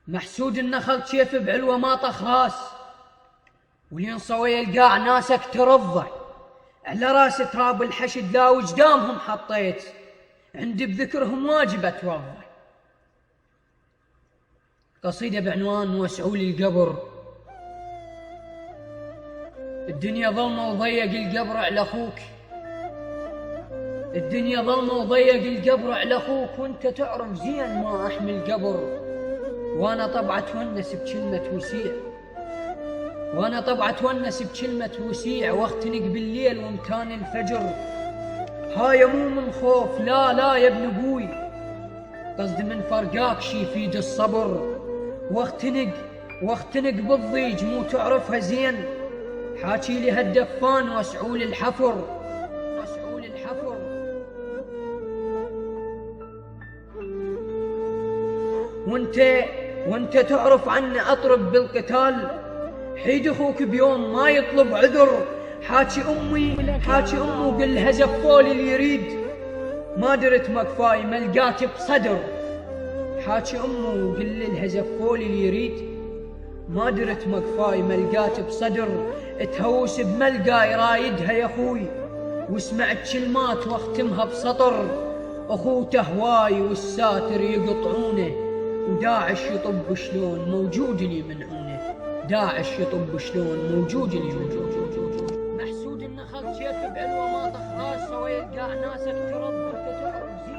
محسود النخل شيف بعلوه ما طخ راس، ولين صوي القاع ناسك ترضع، على راس تراب الحشد لا وجدامهم حطيت، عندي بذكرهم واجب اتوضع. قصيدة بعنوان وسعوا لي القبر. الدنيا ظلمة وضيق القبر على اخوك، الدنيا ظلمة وضيق القبر على اخوك، وانت تعرف زين ما احمل قبر. وانا طبعا اتونس بكلمة وسيع، وانا طبعا اتونس بكلمة وسيع، واختنق بالليل وامتان الفجر. هاي مو من خوف، لا لا يا ابن ابوي، قصدي من فرقاك شي يفيد الصبر. واختنق بالضيج مو تعرفها زين، حاكي لي هالدفان واسعوا لي الحفر، واسعوا لي الحفر. وانت تعرف عني اطرب بالقتال، حيد اخوك بيوم ما يطلب عذر. حاكي امي وقل لها زفولي اللي يريد، ما درت مكفاي ملقات بصدر. حاكي امي وقل لها زفولي اللي يريد، ما درت مكفاي ملقات بصدر. تهوس بملقاي رايدها يا اخوي، وسمعت كلمات واختمها بسطر. اخوته هواي والساتر يقطعونه، وداعش يطب شلون موجود لي منعونه، داعش يطب شلون موجود لي منعونه. محسود النخل شيف بعلوه ما طخ راس، ويلقى ناسك ترضى، انت تعرف زين